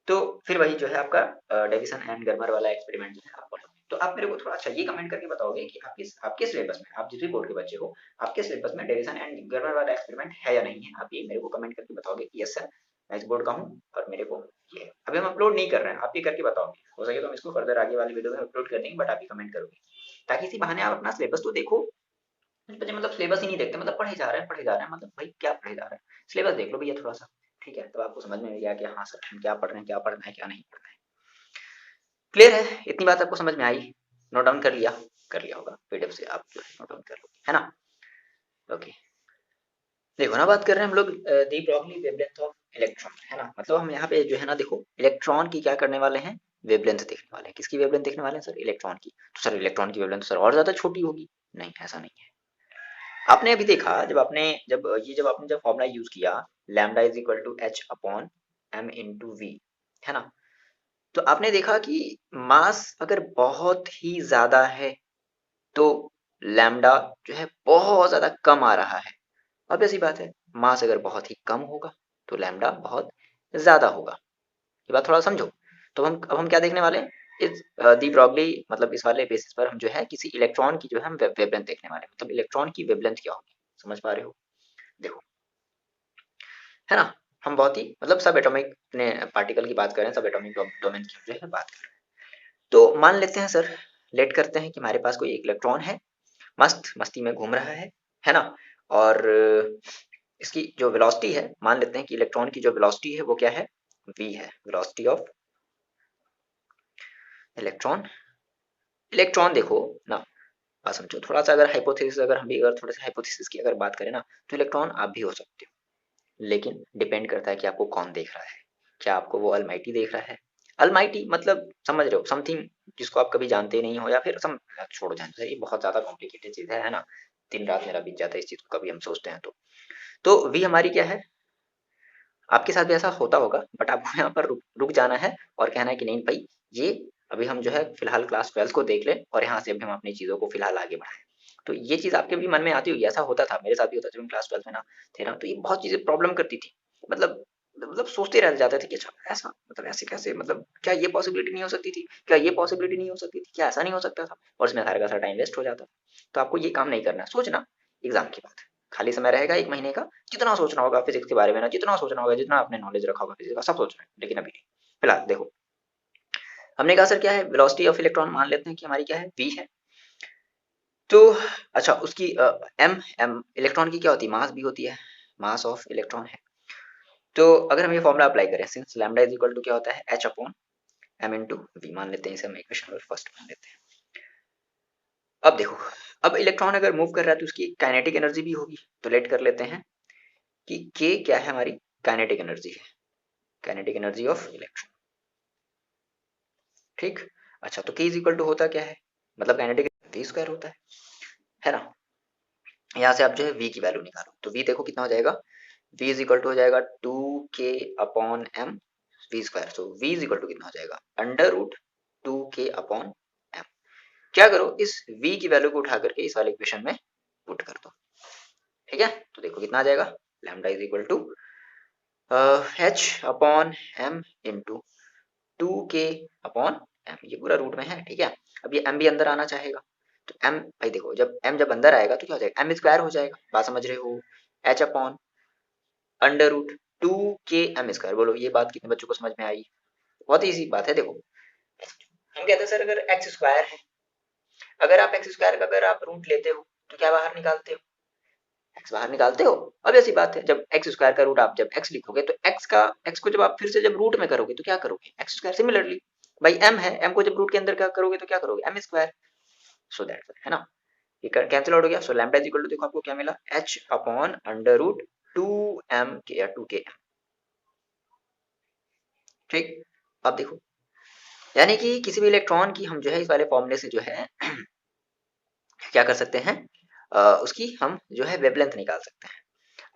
तो फिर वही जो है आपका डेविसन एंड गर्मर वाला एक्सपेरिमेंट जो है आप पढ़ोगे, तो आप मेरे को थोड़ा अच्छा ये कमेंट करके बताओगे कि आपके आपके सिलेबस में, आप जिस भी बोर्ड के बच्चे हो, आपके सिलेबस में डेविसन एंड गर्मर वाला एक्सपेरिमेंट है या नहीं है, आप ये मेरे को कमेंट करके बताओगे कि यस सर मैं इस बोर्ड का हूँ और मेरे को ये है। अभी हम अपलोड नहीं कर रहे हैं, आप ये करके बताओगे, हो सके तो हम इसको फर्दर आगे वाली वीडियो में अपलोड कर देंगे, बट आप ये कमेंट करोगे, ताकि इसी बहाने आप अपना सिलेबस तो देखो। कुछ बच्चे मतलब सिलेबस ही नहीं देखते, मतलब पढ़े जा रहे हैं पढ़े जा रहे हैं, मतलब भाई क्या पढ़े जा रहे हैं, सिलेबस देख लो भैया थोड़ा सा, ठीक है, तो आपको समझ में गया कि हाँ सर हम क्या पढ़ रहे हैं, क्या पढ़ना है क्या नहीं पढ़ना है। क्लियर है, इतनी बात आपको समझ में आई, नोट डाउन कर लिया होगा पीडीएफ से, आप जो है नोट डाउन कर लोगे, है ना। ओके, देखो ना बात कर रहे हैं हम लोग दी ब्रॉगली वेवलेंथ ऑफ इलेक्ट्रॉन, है ना, मतलब हम यहाँ पे जो है ना देखो इलेक्ट्रॉन की क्या करने वाले हैं, वेवलेंथ देखने वाले हैं, किसकी वेवलेंथ देखने वाले हैं सर, इलेक्ट्रॉन की, तो सर इलेक्ट्रॉन की वेवलेंथ सर और ज्यादा छोटी होगी, नहीं ऐसा नहीं है। आपने अभी देखा जब आपने जब फॉर्मूला यूज किया, lambda is equal to h upon m into v, है ना, तो आपने देखा कि मास अगर बहुत ही ज्यादा है तो लैम्डा जो है बहुत ज्यादा कम आ रहा है, अब ऐसी बात है, मास अगर बहुत ही कम होगा तो लैम्डा बहुत ज्यादा होगा, ये बात थोड़ा समझो। तो हम अब हम क्या देखने वाले हैं, इस दी ब्रॉगली मतलब इस वाले बेसिस पर हम जो है किसी इलेक्ट्रॉन की जो है हम वेवलेंथ देखने वाले हैं, मतलब इलेक्ट्रॉन की वेवलेंथ क्या होगी, समझ पा रहे हो, देखो, है ना, हम बहुत ही मतलब सब एटॉमिक अपने पार्टिकल की बात करें, सब एटॉमिक डोमेन की जो है बात करें, तो मान लेते हैं सर, लेट करते हैं कि हमारे पास कोई एक इलेक्ट्रॉन है, मस्त मस्ती में घूम रहा है ना, और इसकी जो वेलोसिटी है, मान लेते हैं कि इलेक्ट्रॉन की जो वेलोसिटी है वो क्या है, v है, वेलोसिटी ऑफ इलेक्ट्रॉन। इलेक्ट्रॉन देखो ना, बात समझो थोड़ा सा, अगर हाइपोथेसिस, अगर हम भी अगर थोड़े से हाइपोथेसिस की अगर बात करें ना, तो इलेक्ट्रॉन आप भी हो सकते हो, लेकिन डिपेंड करता है कि आपको कौन देख रहा है, क्या आपको वो अलमाइटी देख रहा है, अलमाइटी मतलब समझ रहे हो, समथिंग जिसको आप कभी जानते नहीं हो, या फिर सम, छोड़ो जान, ये बहुत ज्यादा कॉम्प्लिकेटेड चीज है ना, दिन रात मेरा बीत जाता है इस चीज को कभी हम सोचते हैं तो। तो v हमारी क्या है, आपके साथ भी ऐसा होता होगा, बट आपको यहाँ पर रुक जाना है और कहना है कि नहीं भाई, ये अभी हम जो है फिलहाल क्लास 12 को देख लें और यहाँ से अभी हम अपनी चीजों को फिलहाल आगे बढ़ाएं। तो ये चीज आपके भी मन में आती होगी, ऐसा होता था, मेरे साथ भी होता था जब हम क्लास 12 में ना थे ना, तो ये बहुत चीजें प्रॉब्लम करती थी। मतलब सोचते रह जाते थे कि अच्छा ऐसा, मतलब ऐसे कैसे, मतलब क्या ये पॉसिबिलिटी नहीं हो सकती थी, क्या ये पॉसिबिलिटी नहीं हो सकती थी, क्या ऐसा नहीं हो सकता था, और इसमें सारा का सारा टाइम वेस्ट हो जाता। तो आपको ये काम नहीं करना, सोचना एग्जाम की बात है, खाली समय रहेगा 1 महीने का, जितना सोचना होगा फिजिक्स के बारे में ना, जितना सोचना होगा, जितना आपने नॉलेज रखा होगा फिजिक्स का, सब सोचना है, लेकिन अभी नहीं। फिलहाल देखो, हमने कहा सर क्या है, वेलोसिटी ऑफ इलेक्ट्रॉन मान लेते हैं कि हमारी क्या है, v है। तो अच्छा, उसकी एम इलेक्ट्रॉन की क्या होती है, मास भी होती है, मास ऑफ इलेक्ट्रॉन है। तो अगर हम ये फॉर्मूला अप्लाई करें, since lambda is equal to क्या होता है, h upon m into v मान लेते हैं, इसे हम इक्वेशन नंबर फर्स्ट मान लेते हैं। अब देखो, अब इलेक्ट्रॉन अगर मूव कर रहा है तो उसकी काइनेटिक एनर्जी भी होगी, तो लेट कर लेते हैं कि के क्या है, हमारी काइनेटिक एनर्जी है, काइनेटिक एनर्जी ऑफ इलेक्ट्रॉन। ठीक। अच्छा, तो के इज इक्वल टू होता क्या है, मतलब काइनेटिक वी स्क्वायर होता है ना। यहाँ से आप जो है v की वैल्यू निकालो, तो v देखो कितना हो जाएगा, v इज इक्वल टू हो जाएगा 2k upon m v square. तो v इज इक्वल टू कितना हो जाएगा, under root 2k upon m। क्या करो, इस v की वैल्यू को उठा करके इस वाले इक्वेशन में पुट कर दो। ठीक है, तो देखो कितना आ जाएगा, lambda is equal to h upon m into 2k upon m, ये पूरा रूट में है। ठीक है, अब ये m भी अंदर आना चाहेगा, तो m भाई देखो, जब m जब अंदर आएगा तो क्या हो जाएगा, m स्क्वायर हो जाएगा, बात समझ रहे हो, h upon under root 2k m square. बोलो ये बात कितने बच्चों को समझ में आई, बहुत ईजी बात है। देखो हम कहते हैं सर अगर एक्स स्क्वायर है, अगर आप एक्स स्क्वायर का अगर आप रूट लेते हो तो क्या बाहर निकालते हो, एक्स बाहर निकालते हो। अब ऐसी बात है, जब एक्स स्क्वायर का रूट आप जब एक्स लिखोगे तो एक्स को जब आप फिर से जब रूट में करोगे तो क्या करोगे, एक्स स्क्वायर। सिमिलरली भाई एम है, एम को जब रूट के अंदर क्या करोगे तो क्या करोगे, एम स्क्वायर। सो दैट है ना, ये कैंसिल आउट हो गया। So lambda is equal to देखो आपको क्या मिला, H upon under root 2m के या 2k। ठीक, अब देखो, यानी कि किसी भी इलेक्ट्रॉन की हम जो है इस वाले फॉर्मूले से जो है क्या कर सकते हैं, उसकी हम जो है वेवलेंथ निकाल सकते हैं।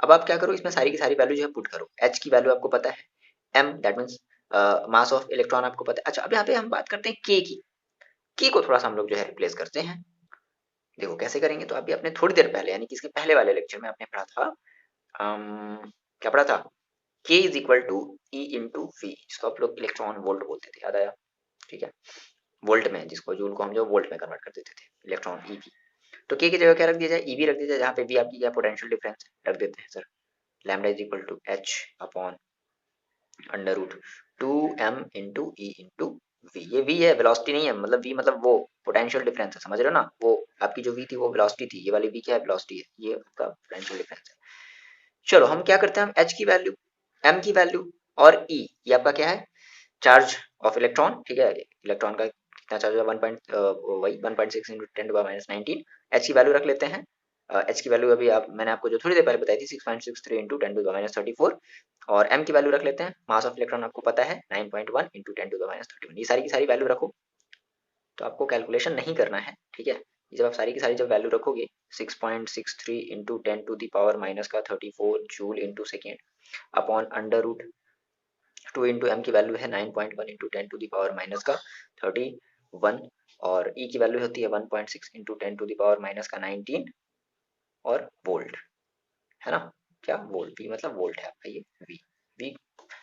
अब आप क्या करो, इसमें सारी की सारी वैल्यू जो है पुट करो, एच की वैल्यू आपको पता है, m that means mass of electron आपको पता है। अच्छा, अब यहाँ पे हम बात करते हैं के की, के को थोड़ा सा हम लोग जो है रिप्लेस करते हैं। देखो कैसे करेंगे, तो अभी अपने थोड़ी देर पहले यानी कि इसके पहले वाले लेक्चर में आपने पढ़ा था, क्या पढ़ा था, k is equal to e into v, जिसको आप लोग इलेक्ट्रॉन वोल्ट बोलते थे, याद आया। ठीक है, वोल्ट में, जिसको जूल को हम जो वोल्ट में कन्वर्ट कर देते थे, इलेक्ट्रॉन ईवी। तो के की जगह क्या रख दिया जाए, ईवी रख दिया जाए, जहाँ पे वी आपकी क्या पोटेंशियल डिफरेंस रख देते हैं sir, lambda is equal to h upon under root 2m into e into v. ये वी है, वेलोसिटी नहीं है, मतलब वी मतलब वो पोटेंशियल डिफरेंस है, समझ रहे हो ना, वो आपकी जो वी थी वो वेलोसिटी थी, ये वाली वी क्या है, वेलोसिटी है, ये आपका पोटेंशियल डिफरेंस है। चलो हम क्या करते हैं, हम एच की वैल्यू, एम की वैल्यू और ई, ये आपका क्या है, चार्ज ऑफ इलेक्ट्रॉन। ठीक है, इलेक्ट्रॉन का कितना चार्ज है, 1.6 इंटू 10⁻19। एच की वैल्यू रख लेते हैं, एच की वैल्यू अभी आप मैंने आपको जो थोड़ी देर पहले बताई थी 6.63 इंटू 10⁻34। और एम की वैल्यू रख लेते हैं, मास ऑफ इलेक्ट्रॉन आपको पता है 9.1 इंटू 10⁻31। ये सारी की सारी वैल्यू रखो, तो आपको कैलकुलेशन नहीं करना है। ठीक है, जब आप सारी की सारी जब वैल्यू रखोगे, 6.63 into 10⁻34 joule into second upon under root 2 into m की वैल्यू है 9.1 इंटू 10⁻31 और ई की वैल्यू होती है 1.6 इंटू 10⁻19 और वोल्ट, है ना। क्या वोल्ट, वी मतलब वोल्ट है आपका, ये वी वी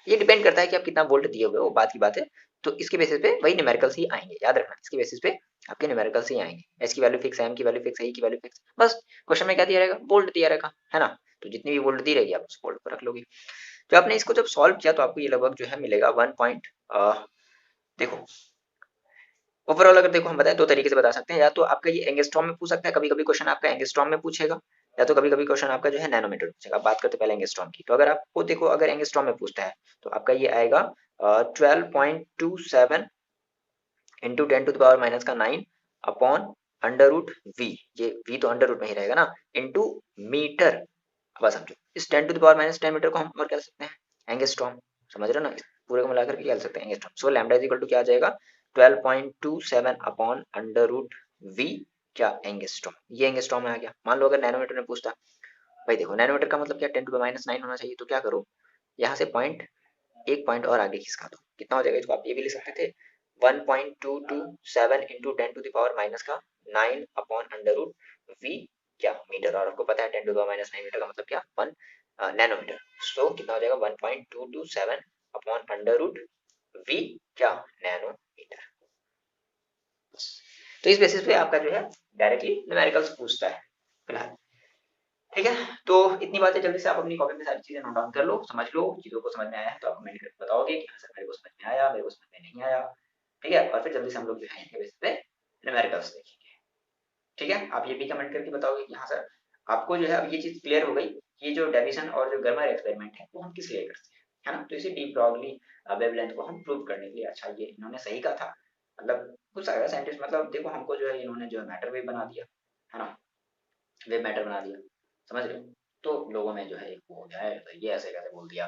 ये डिपेंड करता है कि आप कितना वोल्ट दिए हुए हो, बात की बात है। तो इसके बेसिस पे वही न्यूमेरिकल्स ही आएंगे, याद रखना, इसके बेसिस पे आपके न्यूमेरिकल्स ही आएंगे। एस की वैल्यू फिक्स है, एम की वैल्यू फिक्स है, ई की वैल्यू फिक्स है, बस क्वेश्चन में क्या दिया रहेगा, वोल्ट दिया रहेगा, है ना। तो जितनी भी वोल्ट दी रहेगी आप उस वोल्ट को रख लोगे। जब आपने इसको जब सॉल्व किया तो आपको ये लगभग जो है मिलेगा 1 पॉइंट, देखो ओवरऑल अगर देखो हम बताएं दो तरीके से बता सकते हैं, या तो आपका ये एंगस्ट्रॉम में पूछ सकता है, कभी कभी क्वेश्चन आपका एंगस्ट्रॉम में पूछेगा, या तो कभी कभी क्वेश्चन आपका जो है नैनोमीटर में पूछेगा। बात करते पहले एंगस्ट्रॉम की, तो अगर आपको देखो अगर एंगस्ट्रॉम में पूछता है तो आपका ये आएगा 12.27 into 10⁻⁹ upon under root v, ये वी तो अंडर रूट में ही रहेगा ना, इंटू मीटर। अब बात समझो, इस 10⁻10 मीटर को हम और क्या कर सकते हैं, एंगस्ट्रॉम, समझ रहे हो ना, इस पूरे को मिलाकर के क्या कर सकते हैं, angstrom. So lambda is equal to क्या आ जाएगा, 12.27 अपॉन अंडर रूट वी क्या एंगस्ट्रॉम, ये एंगस्ट्रॉम में आ गया। मान लो अगर नैनोमीटर में पूछता भाई देखो नैनोमीटर का मतलब क्या 10⁻⁹ होना चाहिए, तो क्या करो यहाँ से पॉइंट, एक पॉइंट और आगे खिसका दो, कितना हो जाएगा, इसको आप ये भी लिख सकते थे 1.227 इंटू 10⁻⁻ का 9 अपॉन अंडर रूट वी क्या मीटर, और आपको पता है 10⁻⁹ मीटर का मतलब क्या 1 नैनोमीटर। सो कितना हो जाएगा 1.227 अपॉन अंडर रूट वी क्या नैनोमीटर। तो इस बेसिस पे आपका जो है डायरेक्टली न्यूमेरिकल्स पूछता है फिलहाल। ठीक है, तो इतनी बातें जल्दी से आप अपनी कॉपी में सारी चीजें नोट डाउन कर लो, समझ लो, चीजों को समझ में आया है तो आप कमेंट करके बताओगे कि हाँ सर मेरे को समझ में आया, मेरे को समझ में नहीं आया। ठीक है, और फिर जल्दी से हम लोग जो है इनके बेसिस पे न्यूमेरिकल्स देखेंगे। ठीक है, आप ये भी कमेंट करके बताओगे कि हाँ सर आपको जो है अब ये चीज क्लियर हो गई कि ये जो डेविसन और जो गर्मर एक्सपेरिमेंट है वो हम किस लिए करते हैं, है ना। तो इसे डीप ब्रॉडली वेवलेंथ को हम प्रूव करने के लिए, अच्छा ये इन्होंने सही कहा था, मतलब कुछ सारे साइंटिस्ट, मतलब देखो हमको जो है इन्होंने जो है मैटर वेव बना दिया, है ना, वेव मैटर बना दिया, समझ रहे हो। तो लोगों में जो है एक वो हो गया है तो ये ऐसे कैसे बोल दिया,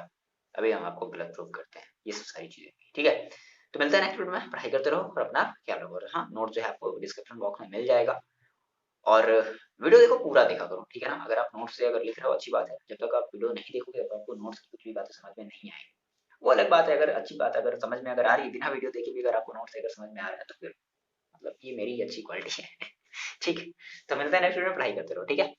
अभी हम आपको गलत प्रूव करते हैं, ये सब सारी चीजें। ठीक है, तो मिलता है नेक्स्ट वीडियो में, पढ़ाई करते रहो और अपना ख्याल रखो, और हाँ नोट जो है आपको डिस्क्रिप्शन बॉक्स में मिल जाएगा। और वीडियो देखो पूरा देखा करो, ठीक है ना। अगर आप नोट्स से अगर लिख रहे हो अच्छी बात है, जब तक आप वीडियो नहीं देखोगे तो आपको नोट्स की कुछ भी बातें समझ में नहीं आएगी। वो अलग बात है, अगर अच्छी बात अगर समझ में अगर आ रही है बिना वीडियो देखे भी, अगर आपको नोट्स अगर समझ में आ रहा है तो फिर मतलब ये मेरी अच्छी क्वालिटी है। ठीक है, तो मिलता है नेक्स्ट वीडियो में, पढ़ाई करते रहो, ठीक है।